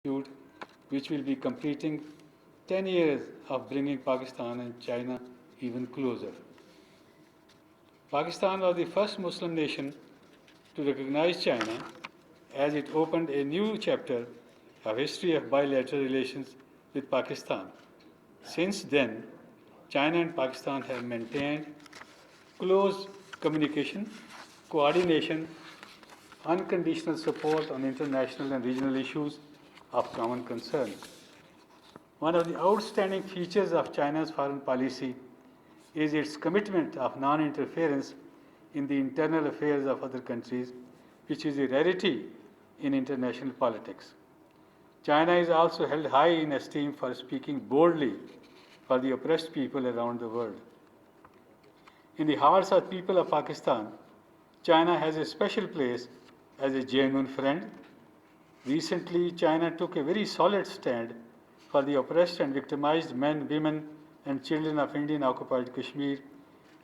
which will be completing 10 years of bringing Pakistan and China even closer. Pakistan was the first Muslim nation to recognize China as it opened a new chapter of history of bilateral relations with Pakistan. Since then, China and Pakistan have maintained close communication, coordination, unconditional support on international and regional issues of common concern. One of the outstanding features of China's foreign policy is its commitment of non-interference in the internal affairs of other countries, which is a rarity in international politics. China is also held high in esteem for speaking boldly for the oppressed people around the world. In the hearts of the people of Pakistan, China has a special place as a genuine friend. Recently, China took a very solid stand for the oppressed and victimized men, women, and children of Indian occupied Kashmir,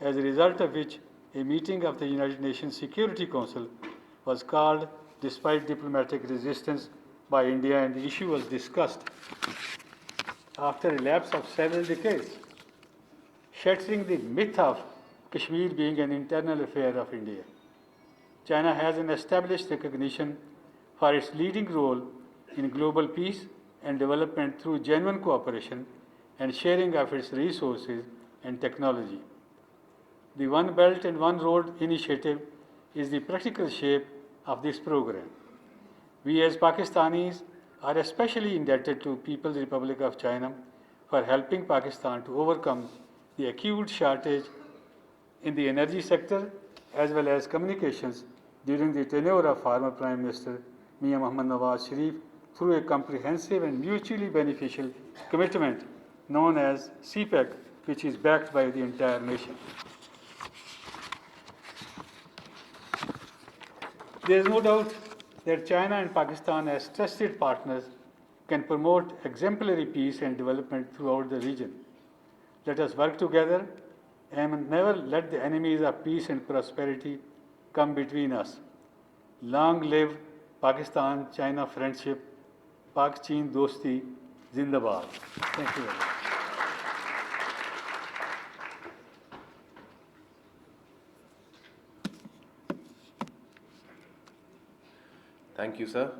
as a result of which a meeting of the United Nations Security Council was called despite diplomatic resistance by India, and the issue was discussed after a lapse of several decades, shattering the myth of Kashmir being an internal affair of India. China has an established recognition for its leading role in global peace and development through genuine cooperation and sharing of its resources and technology. The One Belt and One Road initiative is the practical shape of this program. We as Pakistanis are especially indebted to People's Republic of China for helping Pakistan to overcome the acute shortage in the energy sector as well as communications during the tenure of former Prime Minister Mian Mohammad Nawaz Sharif through a comprehensive and mutually beneficial commitment known as CPEC, which is backed by the entire nation. There is no doubt that China and Pakistan, as trusted partners, can promote exemplary peace and development throughout the region. Let us work together and never let the enemies of peace and prosperity come between us. Long live Pakistan China friendship, Pak Chin Dosti, Zindabad. Thank you very much. Thank you, sir.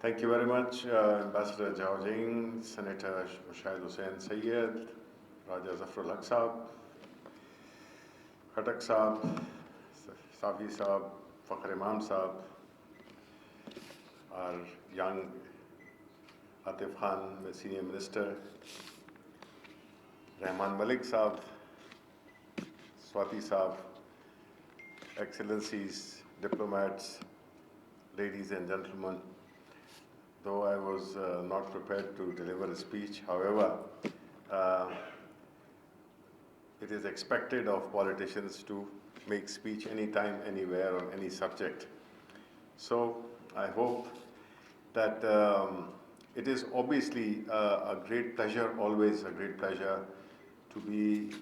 Thank you very much, Ambassador Zhao Jing, Senator Mushahid Hussain Sayyed, Raja Zafrul Haq Saab, Khatak Saab, Safi Saab, Fakhr Imam Saab, our young Atif Khan, the Senior Minister, Rahman Malik Saab, Swati Saab, Excellencies, diplomats, ladies and gentlemen. Though I was not prepared to deliver a speech, however, it is expected of politicians to make speech anytime, anywhere, on any subject. So I hope that it is obviously a great pleasure, always a great pleasure, to be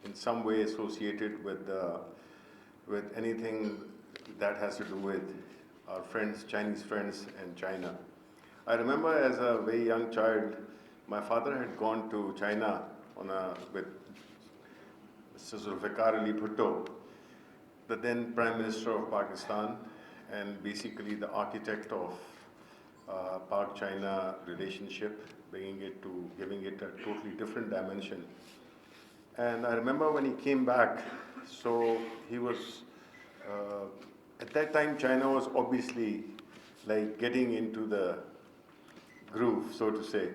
in some way associated with anything that has to do with our friends, Chinese friends, and China. I remember as a very young child, my father had gone to China with Mr. Zulfikar Ali Bhutto, the then Prime Minister of Pakistan, and basically the architect of Pak-China relationship, giving it a totally different dimension. And I remember when he came back, so he was, at that time China was obviously like getting into the groove, so to say.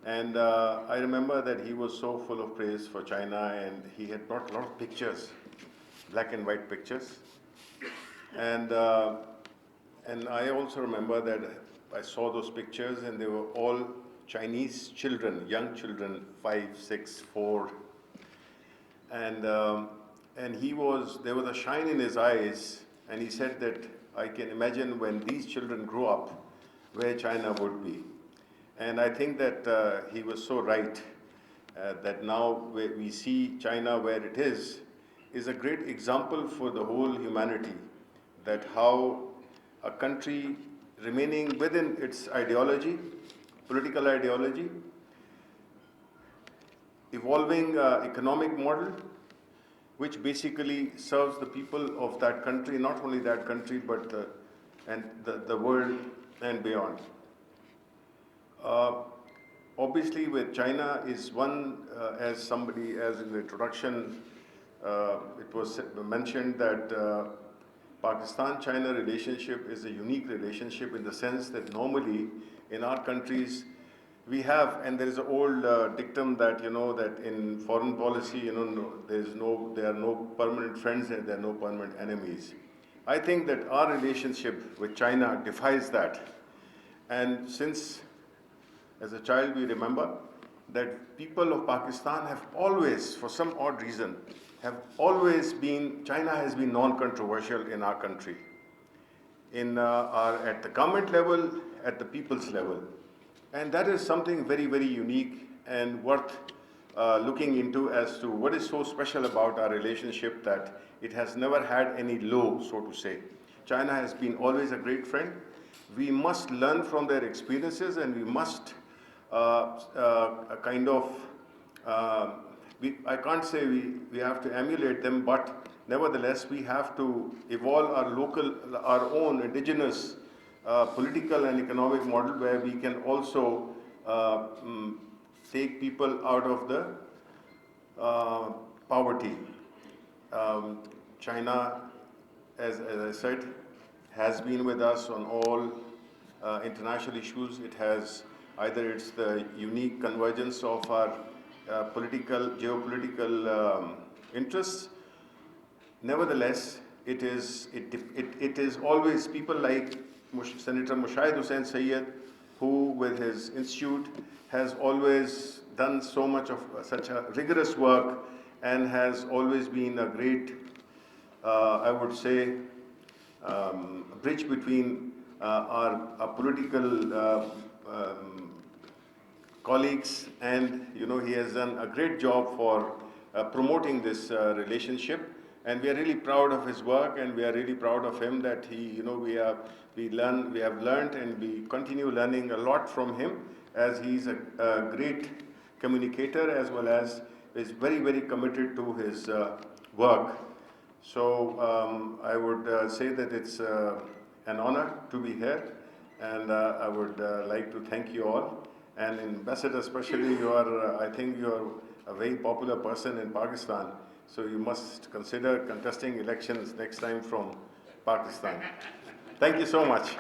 And I remember that he was so full of praise for China, and he had brought a lot of pictures, black and white pictures. And I also remember that I saw those pictures, and they were all Chinese children, young children, 5, 6, 4. And there was a shine in his eyes, and he said that I can imagine when these children grow up, where China would be. And I think that he was so right, that now we see China where it is, is a great example for the whole humanity, that how a country remaining within its ideology, political ideology, evolving economic model, which basically serves the people of that country, not only that country, but the world and beyond. Uh, Obviously, with China is one, as in the introduction, it was mentioned that Pakistan-China relationship is a unique relationship in the sense that normally in our countries we have, and there is an old dictum that that in foreign policy, there are no permanent friends and there are no permanent enemies. I think that our relationship with China defies that, and since as a child, we remember that people of Pakistan have always, for some odd reason, China has been non-controversial in our country, at the government level, at the people's level. And that is something very, very unique and worth looking into as to what is so special about our relationship that it has never had any low, so to say. China has been always a great friend. We must learn from their experiences, and we must I can't say we have to emulate them, but nevertheless we have to evolve our own indigenous political and economic model where we can also take people out of the poverty. China, as I said, has been with us on all international issues. It has either it's the unique convergence of our geopolitical interests. Nevertheless, it is always people like Senator Mushahid Hussain Sayyid, who with his institute has always done so much of such a rigorous work and has always been a great, I would say, bridge between our political colleagues, and he has done a great job for promoting this relationship, and we are really proud of his work, and we are really proud of him that we have learned and we continue learning a lot from him, as he's a great communicator as well as is very, very committed to his work. So I would say that it's an honor to be here, and I would like to thank you all. And Ambassador, especially, I think you are a very popular person in Pakistan, so you must consider contesting elections next time from Pakistan. Thank you so much.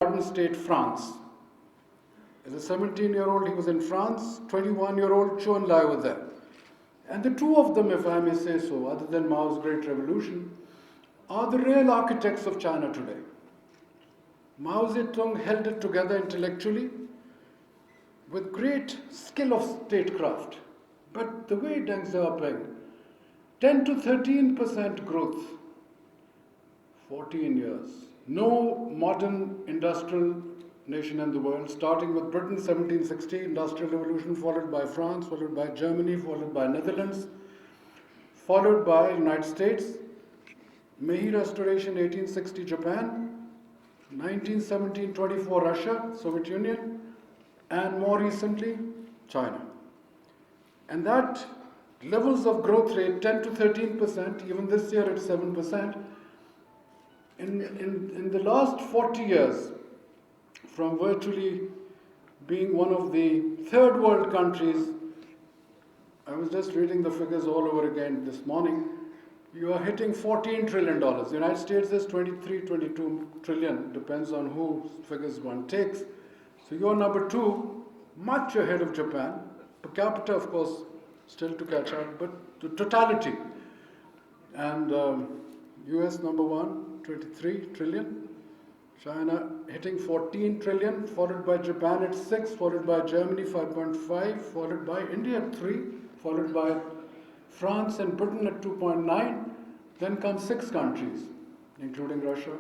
Garden State, France. As a 17-year-old, he was in France, 21-year-old Chou Enlai was there. And the two of them, if I may say so, other than Mao's Great Revolution, are the real architects of China today. Mao Zedong held it together intellectually with great skill of statecraft. But the way Deng Xiaoping, 10 to 13% growth, 14 years. No modern industrial nation in the world, starting with Britain, 1760, Industrial Revolution, followed by France, followed by Germany, followed by Netherlands, followed by United States, Meiji Restoration, 1860, Japan, 1917-24, Russia, Soviet Union, and more recently, China. And that levels of growth rate, 10 to 13%, even this year it's 7%. In the last 40 years, from virtually being one of the third world countries, I was just reading the figures all over again this morning, you are hitting $14 trillion. The United States is 23, 22 trillion, depends on whose figures one takes. So you're number 2, much ahead of Japan. Per capita, of course, still to catch up, but the totality. And US number 1, 23 trillion. China hitting 14 trillion, followed by Japan at 6, followed by Germany 5.5, followed by India at 3, followed by France and Britain at 2.9. Then come 6 countries, including Russia,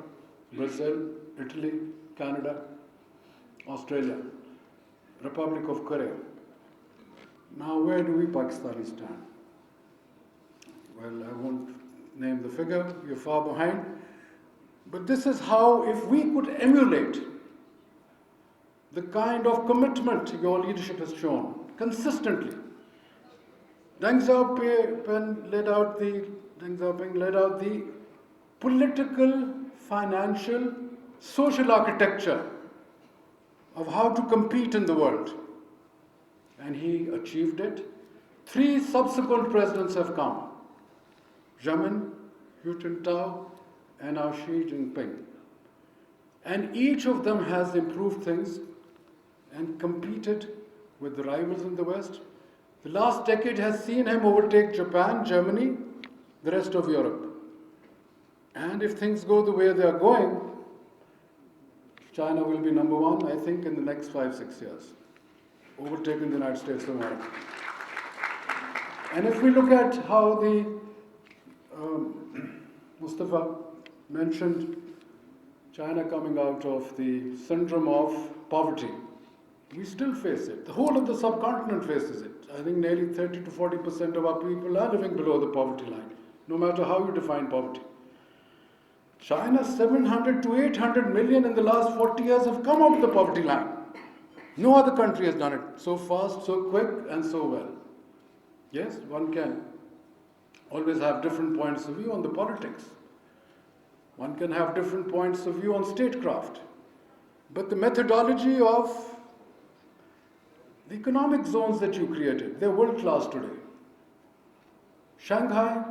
Brazil, Italy, Canada, Australia, Republic of Korea. Now, where do we Pakistanis stand? Well, I won't name the figure, we're far behind. But this is how, if we could emulate the kind of commitment your leadership has shown consistently. Deng Xiaoping laid out the political, financial, social architecture of how to compete in the world. And he achieved it. 3 subsequent presidents have come. Jamin, Hu Jintao, and now Xi Jinping. And each of them has improved things and competed with the rivals in the West. The last decade has seen him overtake Japan, Germany, the rest of Europe. And if things go the way they are going, China will be number 1, I think, in the next 5-6 years, overtaking the United States of America. And if we look at how the Mustafa mentioned China coming out of the syndrome of poverty. We still face it. The whole of the subcontinent faces it. I think nearly 30 to 40% of our people are living below the poverty line, no matter how you define poverty. China, 700 to 800 million in the last 40 years have come out of the poverty line. No other country has done it so fast, so quick, and so well. Yes, one can always have different points of view on the politics. One can have different points of view on statecraft. But the methodology of the economic zones that you created, they're world class today. Shanghai,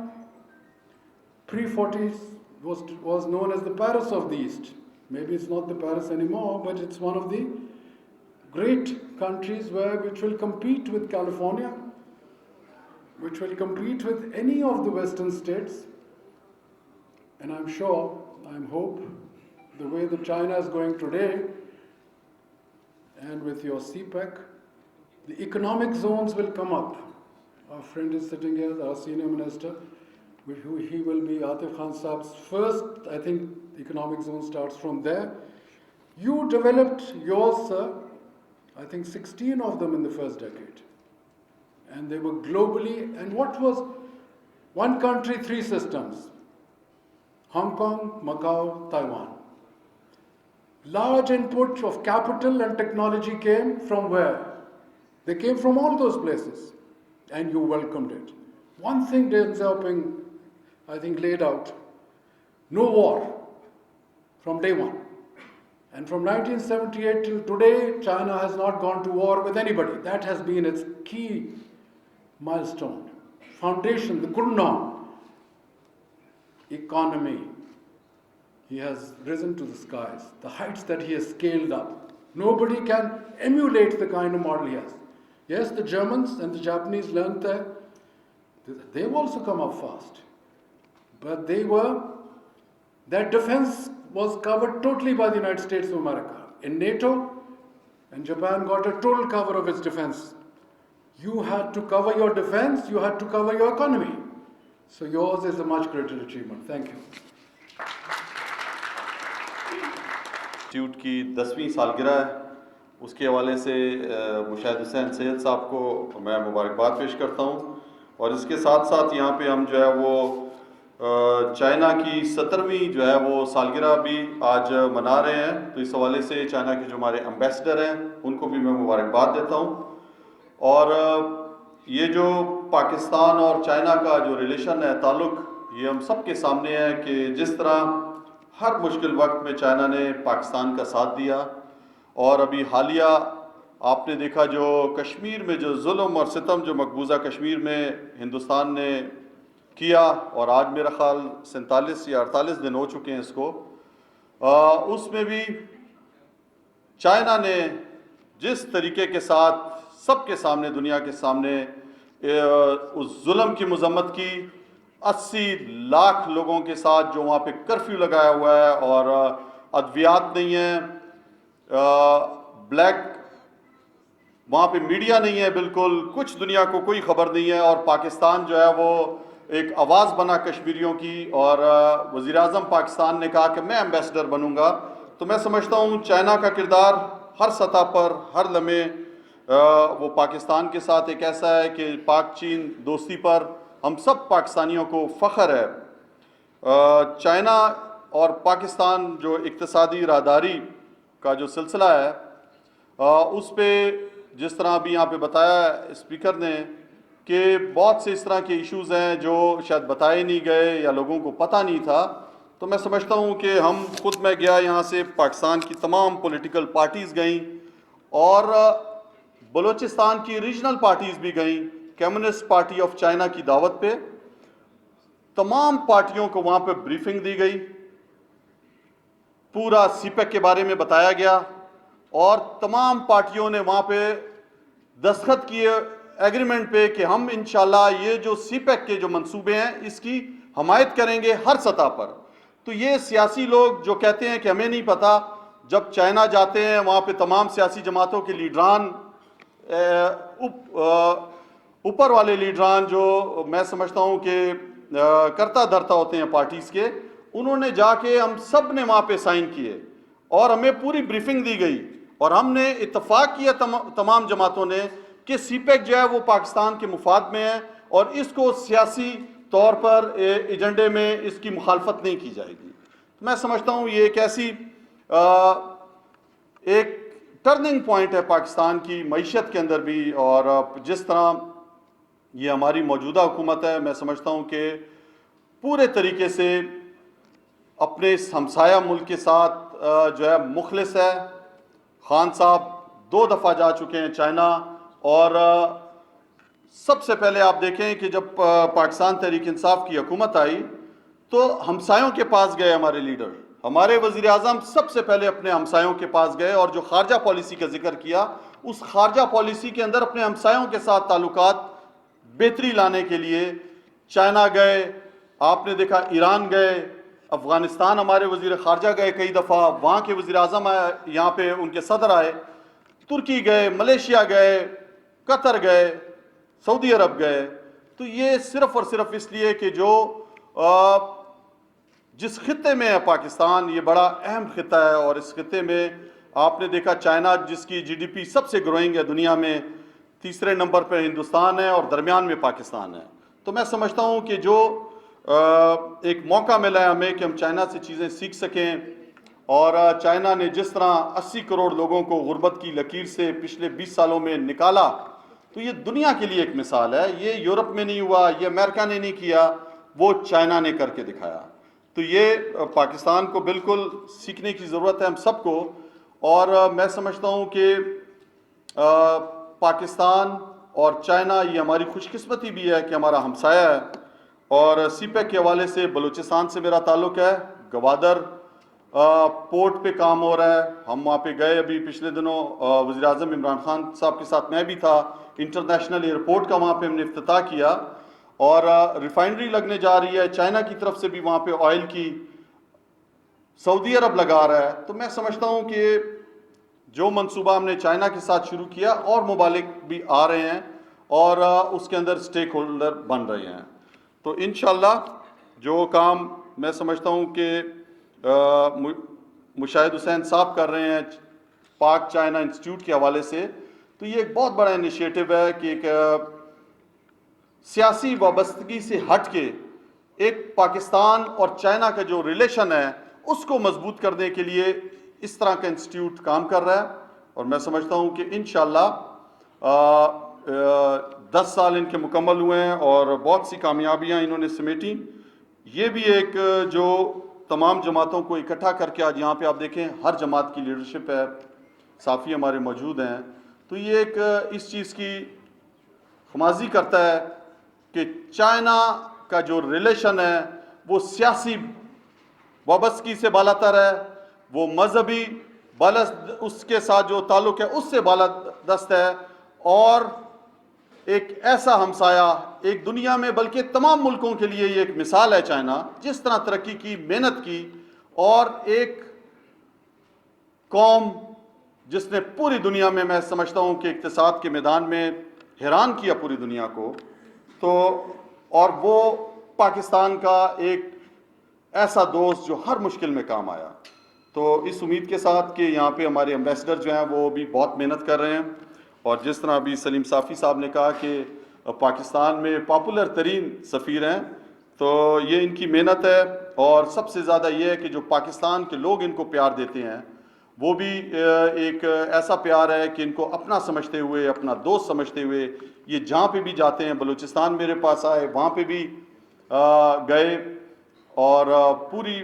pre-40s, was known as the Paris of the East. Maybe it's not the Paris anymore, but it's one of the great countries which will compete with California, which will compete with any of the Western states. And I'm sure, I hope, the way that China is going today, and with your CPEC, the economic zones will come up. Our friend is sitting here, our senior minister, he will be Atif Khan Saab's first, I think, economic zone starts from there. You developed yours, sir, I think 16 of them in the first decade. And they were globally, and what was one country, 3 systems? Hong Kong, Macau, Taiwan. Large input of capital and technology came from where? They came from all those places, and you welcomed it. One thing Deng Xiaoping, I think, laid out, no war from day one. And from 1978 till today, China has not gone to war with anybody. That has been its key milestone, foundation, the Gurnam. Economy. He has risen to the skies, the heights that he has scaled up. Nobody can emulate the kind of model he has. Yes, the Germans and the Japanese learned there. They've also come up fast. But their defense was covered totally by the United States of America. In NATO, and Japan got a total cover of its defense. You had to cover your defense, you had to cover your economy. So yours is a much greater achievement. Thank you. Institute की 10वीं सालगिरह है, उसके हवाले से मुशाहिद हुसैन सैयद साहब को मैं मुबारकबाद पेश करता हूँ। और इसके साथ साथ यहाँ पे हम जो है वो चाइना की 17वीं जो है वो सालगिरह भी आज मना रहे हैं। तो इस हवाले से चाइना के जो हमारे एम्बेसडर हैं उनको भी मैं मुबारकबाद देता हूँ। اور یہ جو پاکستان اور چائنا کا جو ریلیشن ہے، تعلق، یہ ہم سب کے سامنے ہے کہ جس طرح ہر مشکل وقت میں چائنا نے پاکستان کا ساتھ دیا، اور ابھی حالیہ آپ نے دیکھا جو کشمیر میں جو ظلم اور ستم جو مقبوضہ کشمیر میں ہندوستان نے کیا، اور آج میرا خیال 47 یا 48 دن ہو چکے ہیں اس کو، اس میں بھی چائنا نے جس طریقے کے ساتھ سب کے سامنے، دنیا کے سامنے اس ظلم کی مذمت کی، 80 لاکھ لوگوں کے ساتھ جو وہاں پہ کرفیو لگایا ہوا ہے، اور ادویات نہیں ہیں، بلیک وہاں پہ میڈیا نہیں ہے، بالکل کچھ دنیا کو کوئی خبر نہیں ہے، اور پاکستان جو ہے وہ ایک آواز بنا کشمیریوں کی، اور وزیر اعظم پاکستان نے کہا کہ میں ایمبیسڈر بنوں گا۔ تو میں سمجھتا ہوں چائنا کا کردار ہر سطح پر، ہر لمحے وہ پاکستان کے ساتھ ایک ایسا ہے کہ پاک چین دوستی پر ہم سب پاکستانیوں کو فخر ہے۔ چائنا اور پاکستان جو اقتصادی راہداری کا جو سلسلہ ہے، اس پہ جس طرح ابھی یہاں پہ بتایا اسپیکر نے کہ بہت سے اس طرح کے ایشوز ہیں جو شاید بتائے نہیں گئے یا لوگوں کو پتہ نہیں تھا، تو میں سمجھتا ہوں کہ ہم خود، میں گیا یہاں سے، پاکستان کی تمام پولیٹیکل پارٹیز گئیں، اور بلوچستان کی ریجنل پارٹیز بھی گئیں، کمیونسٹ پارٹی آف چائنا کی دعوت پہ تمام پارٹیوں کو وہاں پہ بریفنگ دی گئی، پورا سی پیک کے بارے میں بتایا گیا، اور تمام پارٹیوں نے وہاں پہ دستخط کیے ایگریمنٹ پہ کہ ہم انشاءاللہ یہ جو سی پیک کے جو منصوبے ہیں اس کی حمایت کریں گے ہر سطح پر۔ تو یہ سیاسی لوگ جو کہتے ہیں کہ ہمیں نہیں پتہ، جب چائنا جاتے ہیں وہاں پہ تمام سیاسی جماعتوں کے لیڈران، اوپر والے لیڈران جو میں سمجھتا ہوں کہ کرتا دھرتا ہوتے ہیں پارٹیز کے، انہوں نے جا کے ہم سب نے وہاں پہ سائن کیے، اور ہمیں پوری بریفنگ دی گئی، اور ہم نے اتفاق کیا تمام جماعتوں نے کہ سی پیک جو ہے وہ پاکستان کے مفاد میں ہے، اور اس کو سیاسی طور پر ایجنڈے میں اس کی مخالفت نہیں کی جائے گی۔ میں سمجھتا ہوں یہ ایک ایسی ایک ٹرننگ پوائنٹ ہے پاکستان کی معیشت کے اندر بھی، اور جس طرح یہ ہماری موجودہ حکومت ہے، میں سمجھتا ہوں کہ پورے طریقے سے اپنے اس ہمسایہ ملک کے ساتھ جو ہے مخلص ہے۔ خان صاحب 2 دفعہ جا چکے ہیں چائنا، اور سب سے پہلے آپ دیکھیں کہ جب پاکستان تحریک انصاف کی حکومت آئی تو ہمسایوں کے پاس گئے ہمارے لیڈر، ہمارے وزیر اعظم سب سے پہلے اپنے ہمسایوں کے پاس گئے، اور جو خارجہ پالیسی کا ذکر کیا، اس خارجہ پالیسی کے اندر اپنے ہمسایوں کے ساتھ تعلقات بہتری لانے کے لیے چائنا گئے، آپ نے دیکھا ایران گئے، افغانستان ہمارے وزیر خارجہ گئے کئی دفعہ، وہاں کے وزیر اعظم آئے، یہاں پہ ان کے صدر آئے، ترکی گئے، ملیشیا گئے، قطر گئے، سعودی عرب گئے۔ تو یہ صرف اور صرف اس لیے کہ جو جس خطے میں ہے پاکستان، یہ بڑا اہم خطہ ہے، اور اس خطے میں آپ نے دیکھا چائنا جس کی جی ڈی پی سب سے گروئنگ ہے دنیا میں، 3 نمبر پہ ہندوستان ہے، اور درمیان میں پاکستان ہے۔ تو میں سمجھتا ہوں کہ جو ایک موقع ملا ہے ہمیں کہ ہم چائنا سے چیزیں سیکھ سکیں، اور چائنا نے جس طرح 80 کروڑ لوگوں کو غربت کی لکیر سے پچھلے 20 سالوں میں نکالا، تو یہ دنیا کے لیے ایک مثال ہے۔ یہ یورپ میں نہیں ہوا، یہ امریکہ نے نہیں کیا، وہ چائنا نے کر کے دکھایا۔ تو یہ پاکستان کو بالکل سیکھنے کی ضرورت ہے ہم سب کو، اور میں سمجھتا ہوں کہ پاکستان اور چائنا یہ ہماری خوش قسمتی بھی ہے کہ ہمارا ہمسایہ ہے، اور سی پیک کے حوالے سے بلوچستان سے میرا تعلق ہے، گوادر پورٹ پہ کام ہو رہا ہے، ہم وہاں پہ گئے ابھی پچھلے دنوں، وزیر اعظم عمران خان صاحب کے ساتھ میں بھی تھا، انٹرنیشنل ایئرپورٹ کا وہاں پہ ہم نے افتتاح کیا، اور ریفائنری لگنے جا رہی ہے چائنا کی طرف سے بھی، وہاں پہ آئل کی، سعودی عرب لگا رہا ہے۔ تو میں سمجھتا ہوں کہ جو منصوبہ ہم نے چائنا کے ساتھ شروع کیا، اور ممالک بھی آ رہے ہیں اور اس کے اندر سٹیک ہولڈر بن رہے ہیں۔ تو انشاءاللہ جو کام میں سمجھتا ہوں کہ مشاہد حسین صاحب کر رہے ہیں پاک چائنا انسٹیٹیوٹ کے حوالے سے، تو یہ ایک بہت بڑا انیشیٹو ہے کہ ایک سیاسی وابستگی سے ہٹ کے ایک پاکستان اور چائنا کا جو ریلیشن ہے اس کو مضبوط کرنے کے لیے اس طرح کا انسٹیٹیوٹ کام کر رہا ہے، اور میں سمجھتا ہوں کہ انشاءاللہ 10 سال ان کے مکمل ہوئے ہیں اور بہت سی کامیابیاں انہوں نے سمیٹیں. یہ بھی ایک جو تمام جماعتوں کو اکٹھا کر کے آج یہاں پہ آپ دیکھیں ہر جماعت کی لیڈرشپ ہے, صافی ہمارے موجود ہیں, تو یہ ایک اس چیز کی خمازی کرتا ہے کہ چائنا کا جو ریلیشن ہے وہ سیاسی وابستگی سے بالاتر ہے, وہ مذہبی اس کے ساتھ جو تعلق ہے اس سے بالادست ہے, اور ایک ایسا ہمسایہ ایک دنیا میں بلکہ تمام ملکوں کے لیے یہ ایک مثال ہے چائنا, جس طرح ترقی کی, محنت کی, اور ایک قوم جس نے پوری دنیا میں سمجھتا ہوں کہ اقتصاد کے میدان میں حیران کیا پوری دنیا کو, تو اور وہ پاکستان کا ایک ایسا دوست جو ہر مشکل میں کام آیا. تو اس امید کے ساتھ کہ یہاں پہ ہمارے ایمبیسڈر جو ہیں وہ بھی بہت محنت کر رہے ہیں, اور جس طرح ابھی سلیم صافی صاحب نے کہا کہ پاکستان میں پاپولر ترین سفیر ہیں, تو یہ ان کی محنت ہے, اور سب سے زیادہ یہ ہے کہ جو پاکستان کے لوگ ان کو پیار دیتے ہیں وہ بھی ایک ایسا پیار ہے کہ ان کو اپنا سمجھتے ہوئے, اپنا دوست سمجھتے ہوئے یہ جہاں پہ بھی جاتے ہیں, بلوچستان میرے پاس آئے, وہاں پہ بھی گئے, اور پوری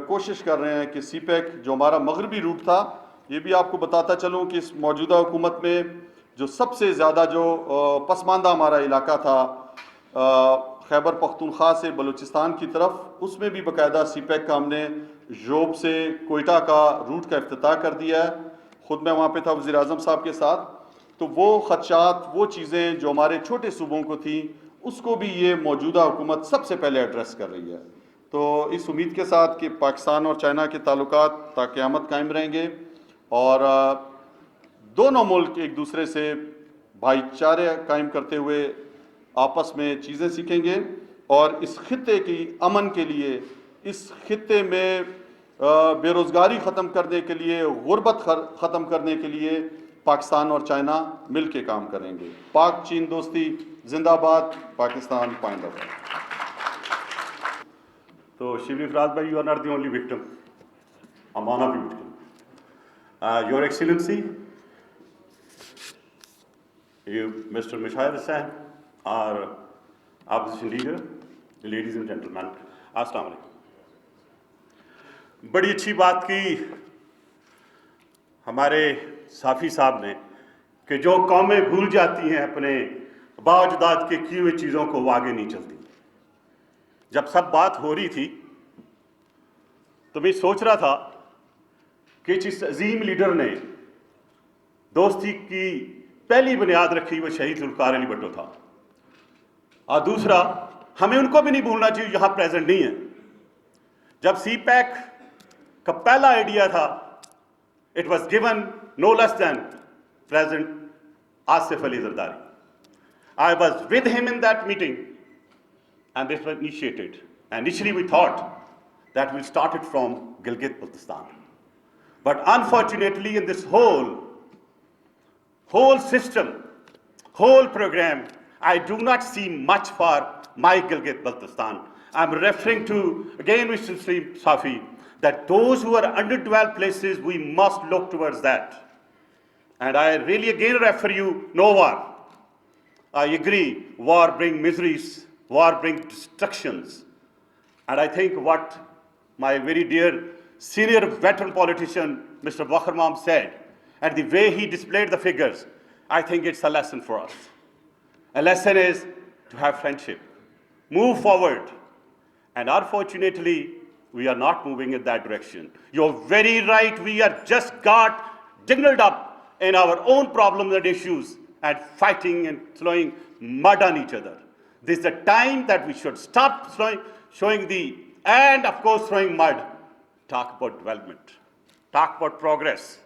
کوشش کر رہے ہیں کہ سی پیک جو ہمارا مغربی روٹ تھا, یہ بھی آپ کو بتاتا چلوں کہ اس موجودہ حکومت میں جو سب سے زیادہ جو پسماندہ ہمارا علاقہ تھا خیبر پختونخوا سے بلوچستان کی طرف, اس میں بھی باقاعدہ سی پیک کا ہم نے جوب سے کوئٹہ کا روٹ کا افتتاح کر دیا ہے. خود میں وہاں پہ تھا وزیر اعظم صاحب کے ساتھ, تو وہ خدشات, وہ چیزیں جو ہمارے چھوٹے صوبوں کو تھیں, اس کو بھی یہ موجودہ حکومت سب سے پہلے ایڈریس کر رہی ہے. تو اس امید کے ساتھ کہ پاکستان اور چائنا کے تعلقات تا قیامت قائم رہیں گے, اور دونوں ملک ایک دوسرے سے بھائی چارے قائم کرتے ہوئے آپس میں چیزیں سیکھیں گے, اور اس خطے کی امن کے لیے, اس خطے میں بے روزگاری ختم کرنے کے لیے, غربت ختم کرنے کے لیے پاکستان اور چائنا مل کے کام کریں گے. پاک چین دوستی زندہ باد, پاکستان پائندہ باد. So, Shivli Fraj bhai, you are not the only victim. I'm one of you victim. Your Excellency, you, Mr. Mishayr Hussain, our opposition leader, ladies and gentlemen, Assalamu alaikum. بڑی اچھی بات کی ہمارے صافی صاحب نے کہ جو قومیں بھول جاتی ہیں اپنے باء اجداد کے کیے ہوئے چیزوں کو وہ آگے نہیں چلتی. جب سب بات ہو رہی تھی تو میں سوچ رہا تھا کہ جس عظیم لیڈر نے دوستی کی پہلی بنیاد رکھی وہ شہید ذوالفقار علی بھٹو تھا, اور دوسرا ہمیں ان کو بھی نہیں بھولنا چاہیے یہاں پریزنٹ نہیں ہے. جب سی پیک کا پہلا آئیڈیا تھا, it was given no less than present Asif Ali Zardari. I was with him in that meeting, and this was initiated. And initially we thought that we started from Gilgit-Baltistan. But unfortunately in this whole system, whole program, I do not see much for my Gilgit-Baltistan. I'm referring to, again, Mr. Safi, that those who are underdeveloped places, we must look towards that. And I really again refer you, no war. I agree, war brings miseries, war brings destructions. And I think what my very dear senior veteran politician, Mr. Wakharmam said, and the way he displayed the figures, I think it's a lesson for us. A lesson is to have friendship, move forward. And unfortunately, we are not moving in that direction. You're very right, we are just got dingled up in our own problems and issues, and fighting and throwing mud on each other. This is the time that we should stop showing and of course throwing mud. Talk about development, talk about progress.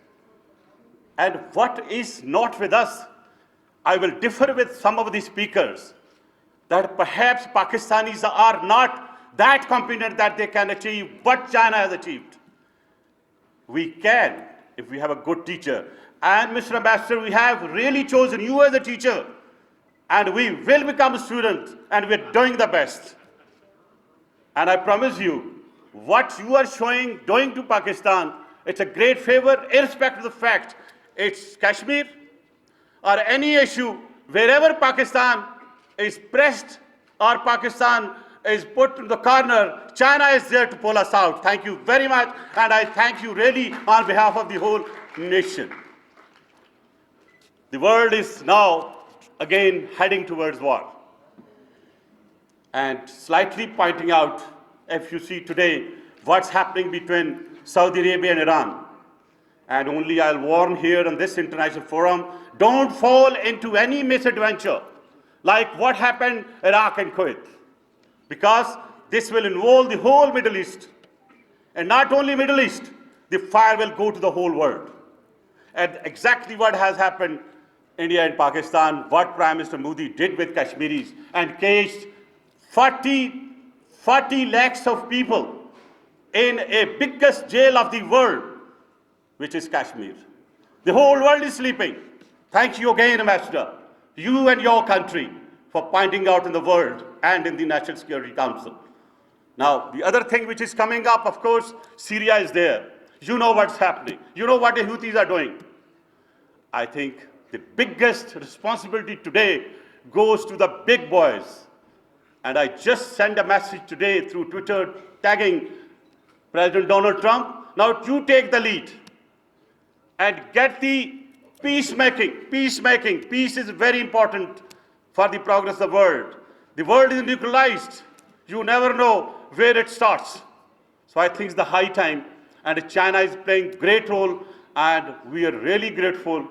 And what is not with us, I will differ with some of the speakers that perhaps Pakistanis are not that competent that they can achieve what China has achieved. We can, if we have a good teacher. And Mr. Ambassador, we have really chosen you as a teacher, and we will become students, and we're doing the best. And I promise you, what you are doing to Pakistan, it's a great favor, irrespective of the fact it's Kashmir or any issue wherever Pakistan is pressed or Pakistan is put in the corner, China is there to pull us out. Thank you very much, and I thank you really on behalf of the whole nation. The world is now again heading towards war. And slightly pointing out, if you see today what's happening between Saudi Arabia and Iran, and only I'll warn here on this international forum, don't fall into any misadventure like what happened in Iraq and Kuwait, because this will involve the whole Middle East. And not only Middle East, the fire will go to the whole world. And exactly what has happened India and Pakistan, what Prime Minister Modi did with Kashmiris and caged 40 lakhs of people in a biggest jail of the world, which is Kashmir. The whole world is sleeping. Thank you again, Ambassador, you and your country, for pointing out in the world and in the National Security Council. Now, the other thing which is coming up, of course, Syria is there. You know what's happening. You know what the Houthis are doing. I think the biggest responsibility today goes to the big boys. And I just sent a message today through Twitter tagging President Donald Trump. Now you take the lead and get the peacemaking. Peace is very important for the progress of the world. The world is nuclearized. You never know where it starts. So I think it's the high time, and China is playing a great role, and we are really grateful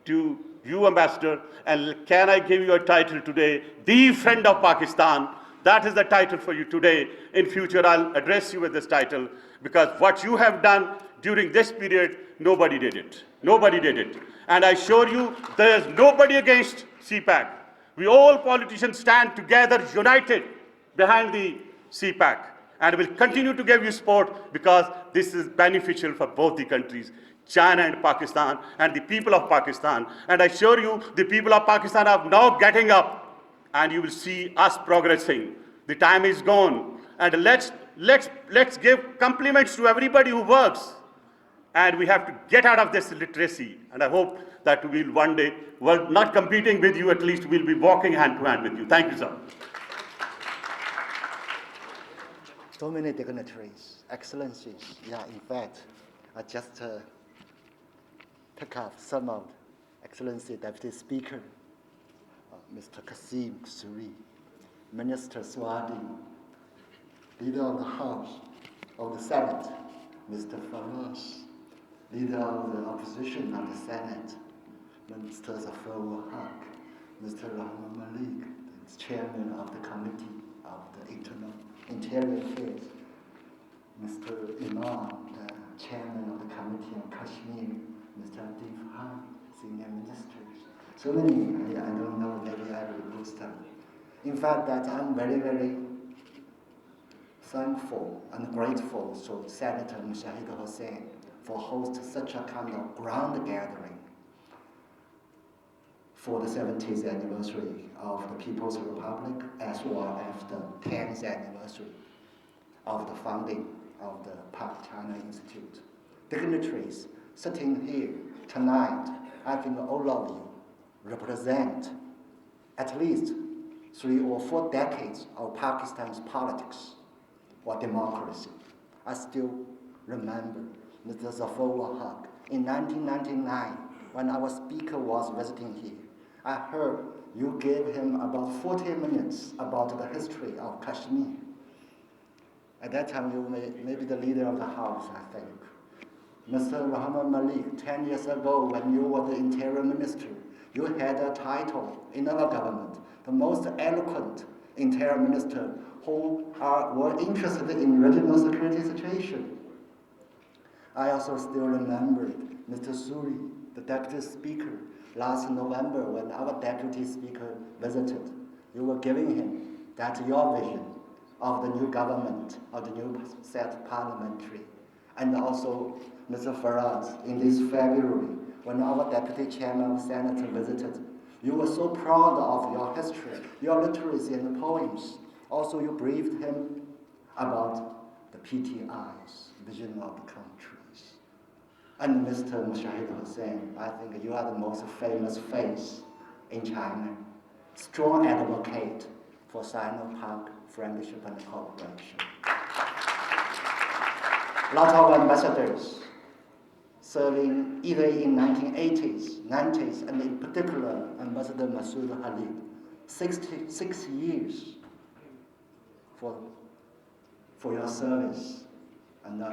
to you, Ambassador. And can I give you a title today, the friend of Pakistan? That is the title for you today. In future, I'll address you with this title, because what you have done during this period, nobody did it. Nobody did it. And I assure you, there is nobody against CPAC. We all politicians stand together, united behind the CPAC, and will continue to give you support, because this is beneficial for both the countries, China and Pakistan, and the people of Pakistan. And I assure you, the people of Pakistan are now getting up, and you will see us progressing. The time is gone, and let's give compliments to everybody who works. And we have to get out of this illiteracy. And I hope that we'll one day, well, not competing with you, at least we'll be walking hand to hand with you. Thank you, sir. So many dignitaries, excellencies. Yeah, in fact, I just pick up some of Excellency Deputy Speaker, Mr. Qasim Suri, Minister Swadi, Leader of the House of the Senate, Mr. Faraz, Leader of the Opposition of the Senate, Mr. Zafar Haq, Mr. Rahman Malik, the Chairman of the Committee of the Interior Affairs, Mr. Imam, the Chairman of the Committee on Kashmir, Mr. Adif Khan, Senior Ministers. So many, I don't know, maybe I will lose them. In fact, that I'm very, very thankful and grateful to Senator Mushahid Hussain for hosting such a kind of grand gathering for the 70th anniversary of the People's Republic, as well as the 10th anniversary of the founding of the Pak China Institute. Dignitaries sitting here tonight, I think all of you represent at least 3 or 4 decades of Pakistan's politics or democracy. I still remember Mr. Zafar Haq in 1999, when our speaker was visiting here. I heard you gave him about 40 minutes about the history of Kashmir. At that time, you may be the leader of the house, I think. Mr. Rahman Malik, 10 years ago, when you were the interior minister, you had a title in our government, the most eloquent interior minister who were interested in regional security situation. I also still remember Mr. Suri, the deputy speaker, last November when our deputy speaker visited. You were giving him that your vision of the new government, of the new set parliamentary. And also Mr. Faraz, in this February, when our deputy chairman of the Senate visited, you were so proud of your history, your literacy and the poems. Also, you briefed him about the PTI's vision of the countries. And Mr. Mushahid Hussain, I think you are the most famous face in China, strong advocate for Sino-Pak friendship and cooperation. A lot of ambassadors serving either in 1980s, 90s, and in particular, Ambassador Masood Khalid, 66 years for your service. And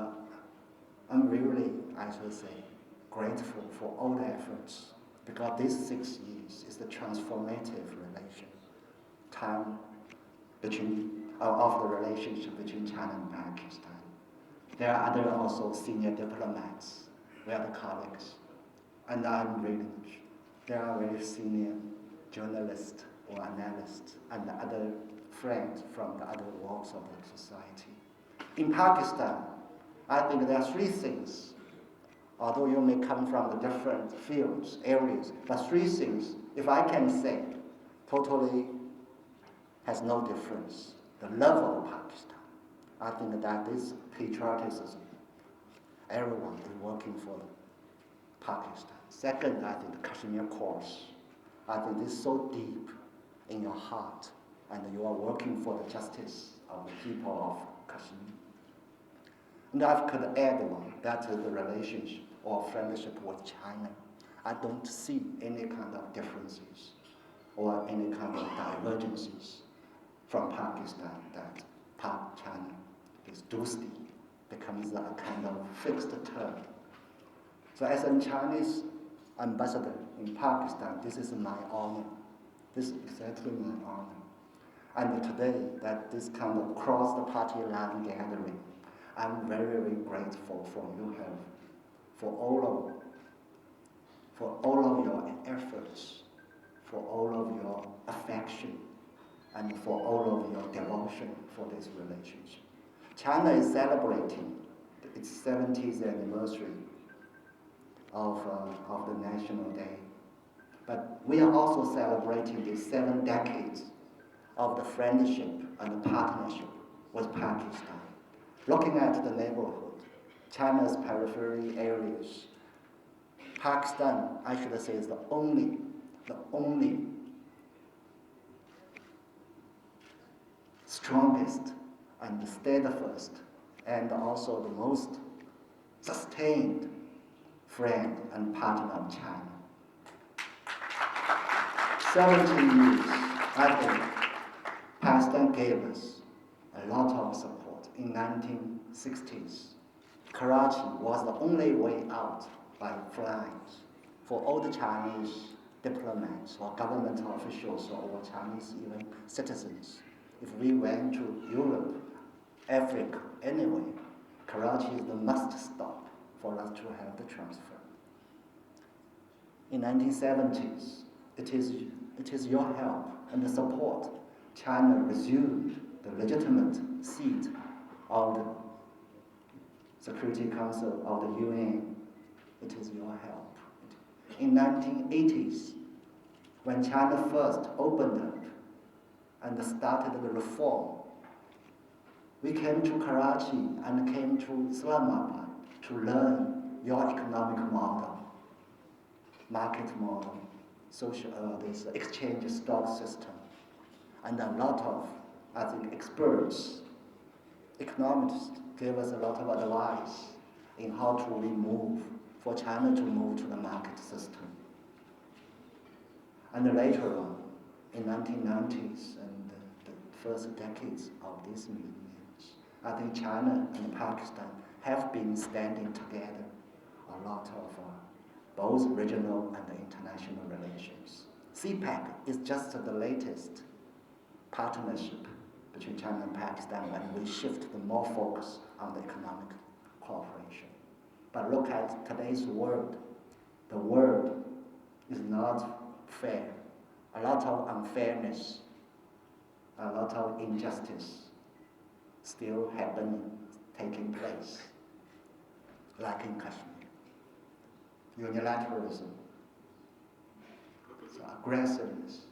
I'm really, I should say, grateful for all the efforts, because these 6 years is the transformative time of the relationship between China and Pakistan. There are other also senior diplomats, we are the colleagues, and I'm reading. There are very senior journalists or analysts and other friends from the other walks of the society. In Pakistan, I think there are 3 things, although you may come from the different fields, areas, but 3 things, if I can say, totally has no difference. The love of Pakistan. I think that is patriotism. Everyone is working for Pakistan. Second, I think the Kashmir cause. I think this is so deep in your heart, and you are working for the justice of the people of Kashmir. And I could add one, that is the relationship or friendship with China. I don't see any kind of differences or any kind of divergences from Pakistan, that China is dosti, becomes a kind of fixed term. So as a Chinese ambassador in Pakistan, this is my honor. This is exactly my honor. And today, that this kind of cross the party line gathering, I'm very, very grateful for you have, for all of your efforts, for all of your affection, and for all of your devotion for this relationship. China is celebrating its 70th anniversary of the National Day. But we are also celebrating the 7 decades of the friendship and the partnership with Pakistan. Looking at the neighborhood, China's periphery areas, Pakistan, I should say, is the only strongest and steadfast and also the most sustained friend and partner of China. 70 years, I think, Pakistan gave us a lot of support. In 1960s, Karachi was the only way out by flying for all the Chinese diplomats or government officials or Chinese even citizens. If we went to Europe, Africa, anyway, Karachi is the must stop for us to have the transfer. In 1970s, it is your help and the support China resumed the legitimate seat of the Security Council of the UN. It is your help. In 1980s, when China first opened up and started the reform, we came to Karachi and came to Islamabad to learn your economic model, market model, social, this exchange stock system, and a lot of, I think, experts, economists gave us a lot of advice in how to remove, for China to move to the market system. And later on, in 1990s and the first decades of these millenniums, I think China and Pakistan have been standing together a lot of both regional and international relations. CPEC is just the latest partnership between China and Pakistan when we shift the more focus on the economic cooperation. But look at today's world. The world is not fair. A lot of unfairness, a lot of injustice still taking place, like in Kashmir. Unilateralism, so aggressiveness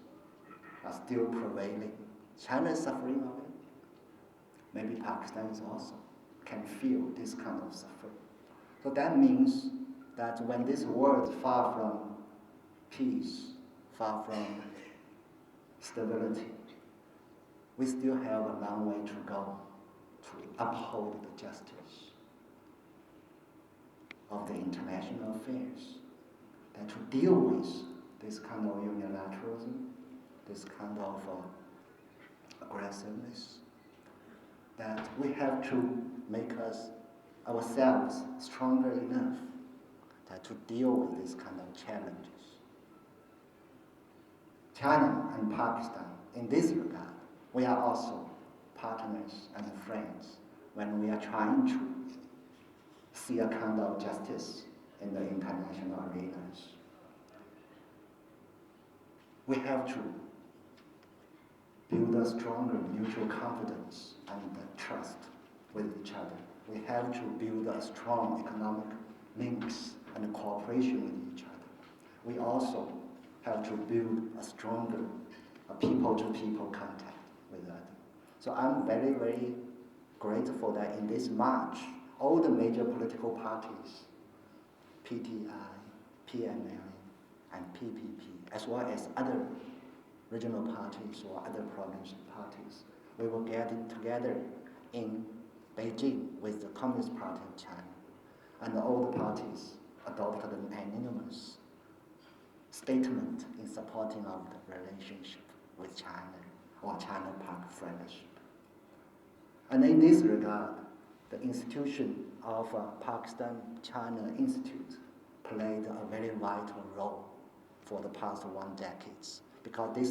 are still prevailing. China is suffering of it. Maybe Pakistan is also can feel this kind of suffering. So that means that when this world is far from peace, far from stability. We still have a long way to go to uphold the justice of the international affairs, and to deal with this kind of unilateralism, this kind of aggressiveness, that we have to make ourselves stronger enough to deal with this kind of challenges. China and Pakistan, in this regard, we are also partners and friends when we are trying to see a kind of justice in the international arenas. We have to build a stronger mutual confidence and trust with each other. We have to build a strong economic links and cooperation with each other. We also have to build a stronger people-to-people contact with others. So I'm very, very grateful that in this March, all the major political parties, PTI, PML, and PPP, as well as other regional parties or other provincial parties, we will get together in Beijing with the Communist Party of China. And all the parties adopted an unanimous statement in supporting of the relationship with China or China-Pak friendship. And in this regard, the institution of Pakistan-China Institute played a very vital role for the past 1 decade, because this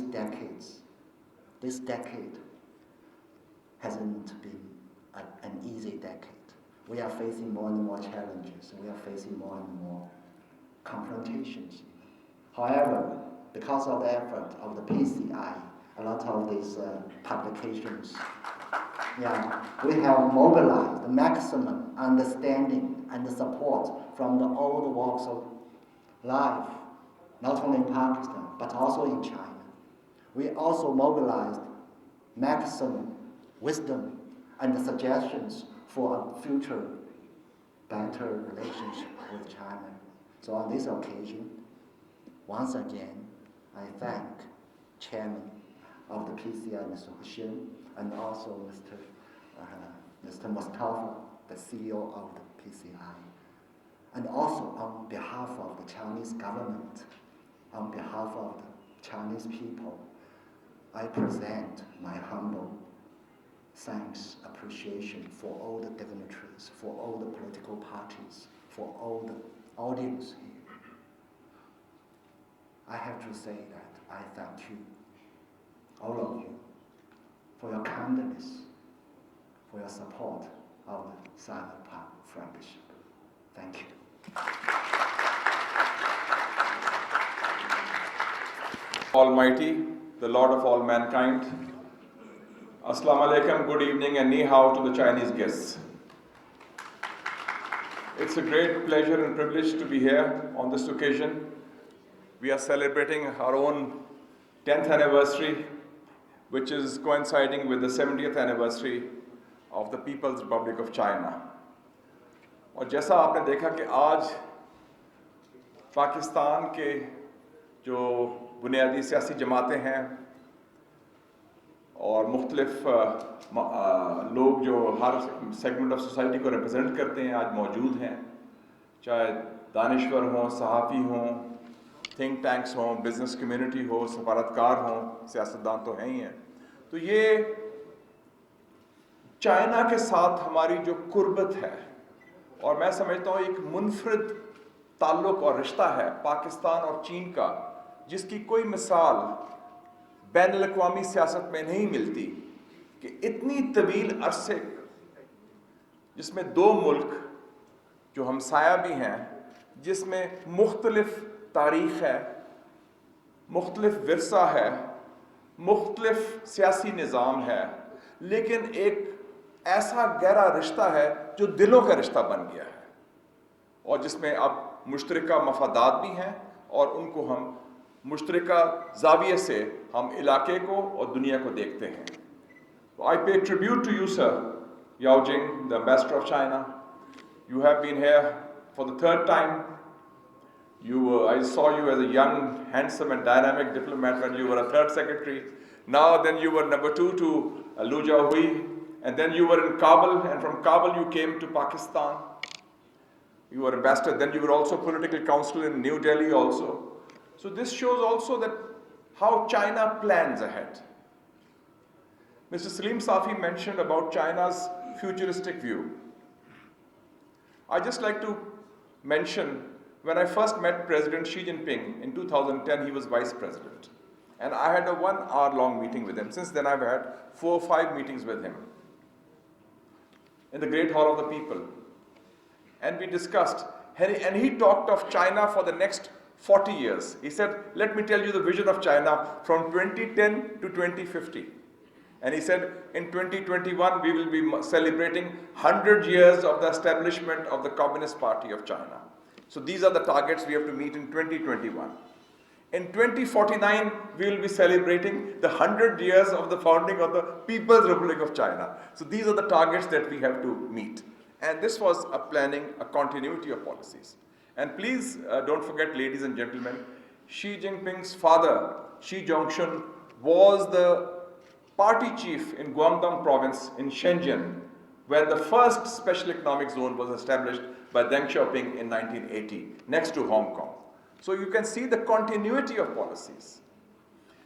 decade hasn't been an easy decade. We are facing more and more challenges. We are facing more and more confrontations. However, because of the effort of the PCI, a lot of these publications, we have mobilized the maximum understanding and the support from all the walks of life, not only in Pakistan, but also in China. We also mobilized maximum wisdom and the suggestions for a future better relationship with China. So on this occasion, once again, I thank Chairman of the PCI, Mr. Hussein, and also Mr. Mustafa, the CEO of the PCI. And also on behalf of the Chinese government, on behalf of the Chinese people, I present my humble thanks, appreciation for all the dignitaries, for all the political parties, for all the audience here. I have to say that I thank you, all of you, for your kindness, for your support of the Sino-Pak friendship. Thank you. Almighty, the Lord of all mankind. Assalamu alaikum, good evening, and ni hao to the Chinese guests. It's a great pleasure and privilege to be here on this occasion. We are celebrating our own 10th anniversary, which is coinciding with the 70th anniversary of the People's Republic of China. और जैसा आपने देखा कि आज पाकिस्तान के जो बुनियादी सियासी जमातें हैं और मुख्तलिफ लोग जो हर सेगमेंट ऑफ सोसाइटी को रिप्रेजेंट करते हैं आज मौजूद हैं, चाहे दानिश्वर हों, सहाफ़ी हों, थिंक टैंक्स हों, बिज़नेस कम्युनिटी हो, सफारतकार हों, सियासतदान तो हैं ही हैं। तो ये चाइना के साथ हमारी जो कुर्बत है, और मैं समझता हूँ एक मुनफरिद ताल्लुक़ और रिश्ता है पाकिस्तान और चीन का, जिसकी कोई मिसाल बैनुल अक़वामी सियासत में नहीं मिलती, कि इतनी तवील अरसे जिसमें 2 मुल्क जो हमसाया भी हैं, जिसमें मुख्तलिफ तारीख़ है, मुख्तलिफ विरसा है, मुख्तलिफ सियासी निज़ाम है, लेकिन एक ऐसा गहरा रिश्ता है जो दिलों का रिश्ता बन गया है, और जिसमें अब मुश्तरका मफादात भी हैं, और उनको हम मुश्तरका ज़ाविये से हम इलाके को और दुनिया को देखते हैं। I pay tribute to you, sir, Yao Jing, the Ambassador of China. You have been here for the 3rd time I saw you as a young, handsome and dynamic diplomat when you were a third secretary. Now then you were number 2 to Lu Jiahui, and then you were in Kabul, and from Kabul you came to Pakistan. You were ambassador, then you were also political counsel in New Delhi also. So this shows also that how China plans ahead. Mr. Salim Safi mentioned about China's futuristic view. I'd just like to mention, when I first met President Xi Jinping in 2010, he was vice president. And I had a 1-hour-long meeting with him. Since then, I've had 4 or 5 meetings with him in the Great Hall of the People. And we discussed, and he talked of China for the next 40 years. He said, let me tell you the vision of China from 2010 to 2050. And he said, in 2021, we will be celebrating 100 years of the establishment of the Communist Party of China. So these are the targets we have to meet in 2021. In 2049, we will be celebrating the 100 years of the founding of the People's Republic of China. So these are the targets that we have to meet. And this was a planning, a continuity of policies. And please don't forget, ladies and gentlemen, Xi Jinping's father, Xi Zhongxun, was the party chief in Guangdong province in Shenzhen, where the first special economic zone was established by Deng Xiaoping in 1980, next to Hong Kong. So you can see the continuity of policies.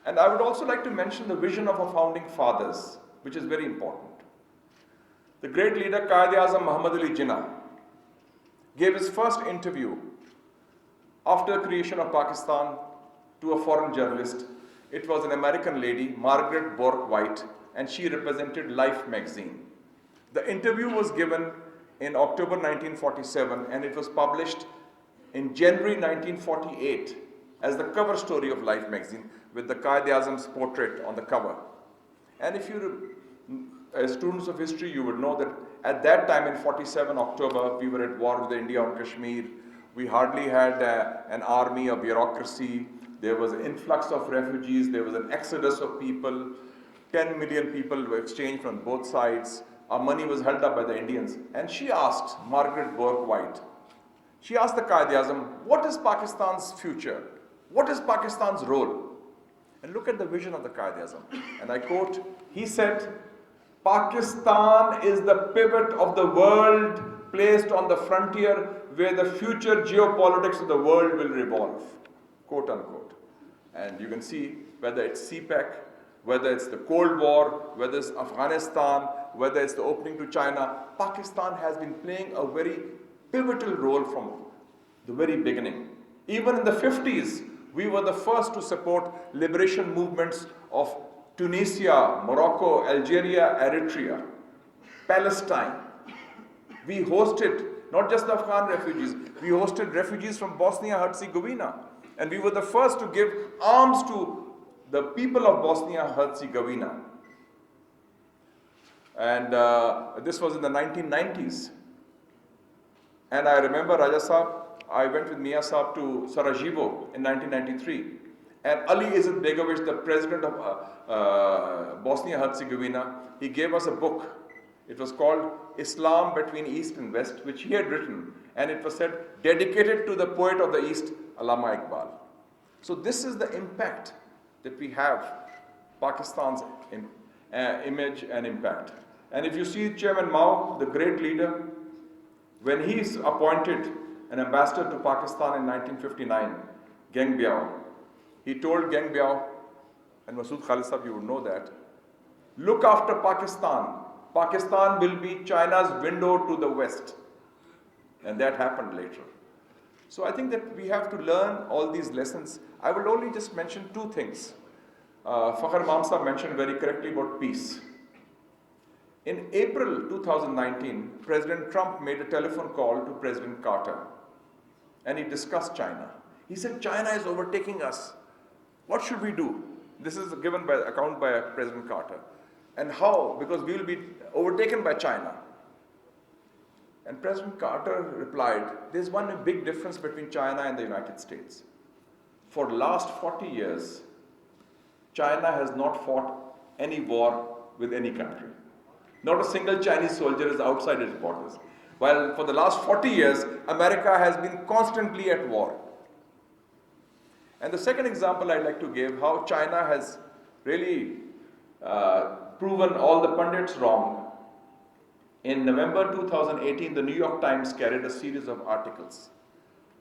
And I would also like to mention the vision of our founding fathers, which is very important. The great leader Quaid-e-Azam Muhammad Ali Jinnah gave his first interview after the creation of Pakistan to a foreign journalist. It was an American lady, Margaret Bourke White, and she represented Life magazine. The interview was given in October 1947 and it was published in January 1948 as the cover story of Life magazine with the Quaid-e-Azam's portrait on the cover. And if you, as students of history, you would know that at that time in 47 October, we were at war with India on Kashmir. We hardly had an army, a bureaucracy. There was an influx of refugees. There was an exodus of people. 10 million people were exchanged from both sides. Our money was held up by the Indians. And she asked Margaret Bourke White, she asked the Quaid-e-Azam, what is Pakistan's future? What is Pakistan's role? And look at the vision of the Quaid-e-Azam. And I quote, he said, Pakistan is the pivot of the world placed on the frontier where the future geopolitics of the world will revolve, quote unquote. And you can see whether it's CPEC, whether it's the Cold War, whether it's Afghanistan, whether it's the opening to China, Pakistan has been playing a very pivotal role from the very beginning. Even in the 50s, we were the first to support liberation movements of Tunisia, Morocco, Algeria, Eritrea, Palestine. We hosted not just the Afghan refugees, we hosted refugees from Bosnia-Herzegovina. And we were the first to give arms to the people of Bosnia-Herzegovina. And this was in the 1990s. And I remember Raja Saab, I went with Mia Saab to Sarajevo in 1993. And Ali Izzat Begovic, the president of Bosnia-Herzegovina, he gave us a book. It was called Islam Between East and West, which he had written. And it was said, dedicated to the poet of the East, Allama Iqbal. So this is the impact that we have, Pakistan's image and impact. And if you see Chairman Mao, the great leader, when he is appointed an ambassador to Pakistan in 1959, Geng Biao, he told Geng Biao, and Masood Khalid Sahab, you would know that, look after Pakistan. Pakistan will be China's window to the West. And that happened later. So I think that we have to learn all these lessons. I will only just mention two things. Fakhr Mamsa mentioned very correctly about peace. In April 2019, President Trump made a telephone call to President Carter. And he discussed China. He said, China is overtaking us. What should we do? This is given by account by President Carter. And how? Because we will be overtaken by China. And President Carter replied, there's one big difference between China and the United States. For the last 40 years, China has not fought any war with any country. Not a single Chinese soldier is outside its borders. While for the last 40 years, America has been constantly at war. And the second example I'd like to give, how China has really proven all the pundits wrong. In November 2018, the New York Times carried a series of articles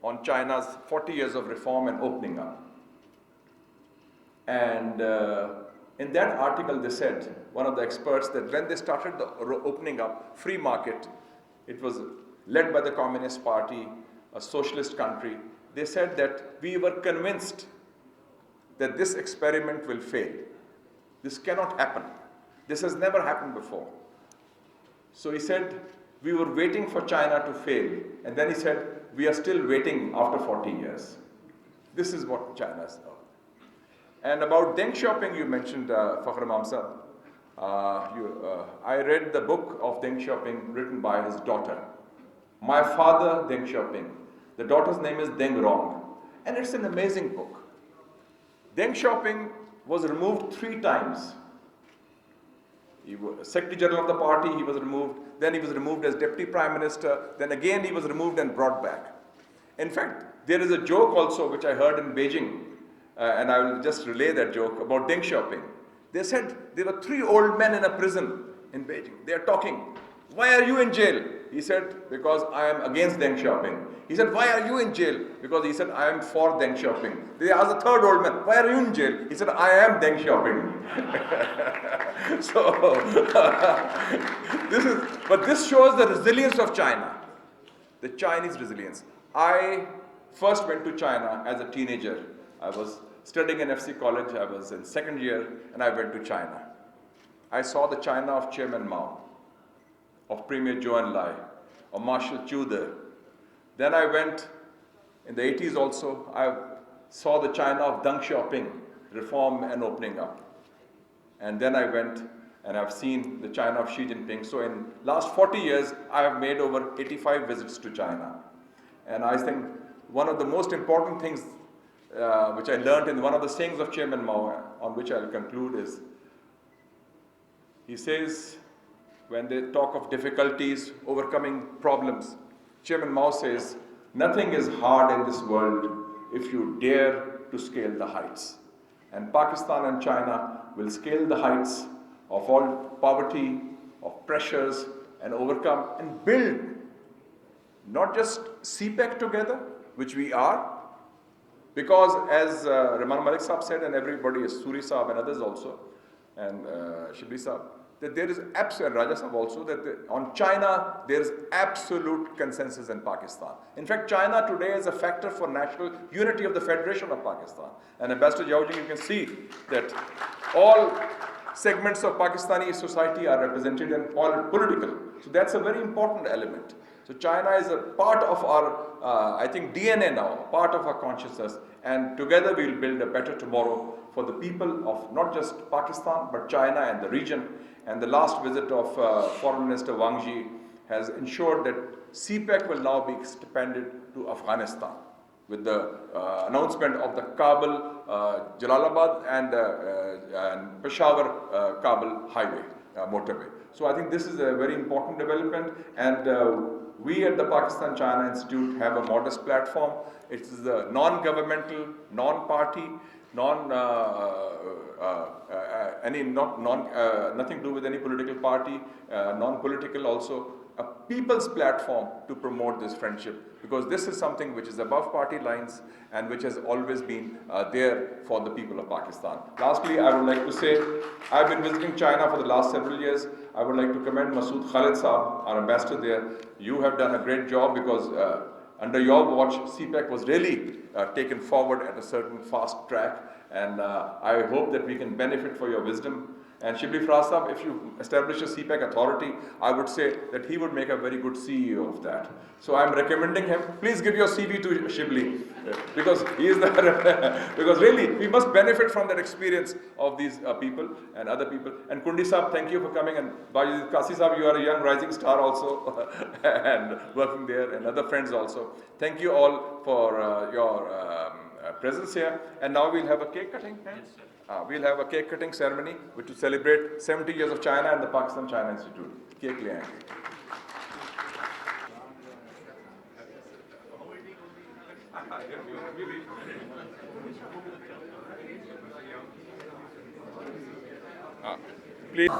on China's 40 years of reform and opening up. And in that article, they said, one of the experts, that when they started the opening up, free market, it was led by the Communist Party, a socialist country. They said that we were convinced that this experiment will fail. This cannot happen. This has never happened before. So he said, we were waiting for China to fail. And then he said, we are still waiting after 40 years. This is what China is now. And about Deng Xiaoping, you mentioned, Fakhr Mamsa. I read the book of Deng Xiaoping written by his daughter. My father, Deng Xiaoping. The daughter's name is Deng Rong. And it's an amazing book. Deng Xiaoping was removed 3 times. He was Secretary General of the party, he was removed. Then he was removed as Deputy Prime Minister. Then again he was removed and brought back. In fact, there is a joke also which I heard in Beijing, and I will just relay that joke about Deng Xiaoping. They said there were 3 old men in a prison in Beijing. They are talking. Why are you in jail? He said, because I am against Deng Xiaoping. He said, why are you in jail? Because he said, I am for Deng Xiaoping. They asked the 3rd old man, why are you in jail? He said, I am Deng Xiaoping. So, this shows the resilience of China, the Chinese resilience. I first went to China as a teenager. I was studying in FC College, I was in 2nd year, and I went to China. I saw the China of Chairman Mao, of Premier Zhou Enlai, of Marshal Chu De. Then I went, in the 80s also, I saw the China of Deng Xiaoping, reform and opening up. And then I went and I've seen the China of Xi Jinping. So in last 40 years, I have made over 85 visits to China. And I think one of the most important things which I learned in one of the sayings of Chairman Mao, on which I'll conclude, is, he says, when they talk of difficulties, overcoming problems, Chairman Mao says, nothing is hard in this world if you dare to scale the heights. And Pakistan and China will scale the heights of all poverty, of pressures, and overcome and build not just CPEC together, which we are, because as Rahman Malik Saab said, and everybody, Suri Saab and others also, and Shibli Saab, that there is absolute, and Raja Saab also, that on China, there is absolute consensus in Pakistan. In fact, China today is a factor for national unity of the Federation of Pakistan. And Ambassador Yao Jing, you can see that all segments of Pakistani society are represented and all political. So that's a very important element. So China is a part of our, I think, DNA now, part of our consciousness. And together we will build a better tomorrow for the people of not just Pakistan, but China and the region. And the last visit of Foreign Minister Wang Yi has ensured that CPEC will now be expanded to Afghanistan with the announcement of the Kabul, Jalalabad and Peshawar Kabul highway, motorway. So I think this is a very important development, and we at the Pakistan-China Institute have a modest platform. It is a non-governmental, non-party, nothing to do with any political party, non-political also, a people's platform to promote this friendship, because this is something which is above party lines and which has always been there for the people of Pakistan. Lastly, I would like to say, I've been visiting China for the last several years. I would like to commend Masood Khalid Saab, our ambassador there. You have done a great job, because under your watch, CPEC was really taken forward at a certain fast track, and I hope that we can benefit for your wisdom. And Shibli Firas Saab, if you establish a CPEC authority, I would say that he would make a very good CEO of that. So I'm recommending him. Please give your CV to Shibli, because he is the because really we must benefit from that experience of these people and other people. And Kundi Saab, thank you for coming. And Baji Kasi Saab, you are a young rising star also and working there, and other friends also. Thank you all for your presence here. And now we'll have a cake cutting. We'll have a cake cutting ceremony which will celebrate 70 years of China and the Pakistan-China Institute. Cake le aayenge. Please.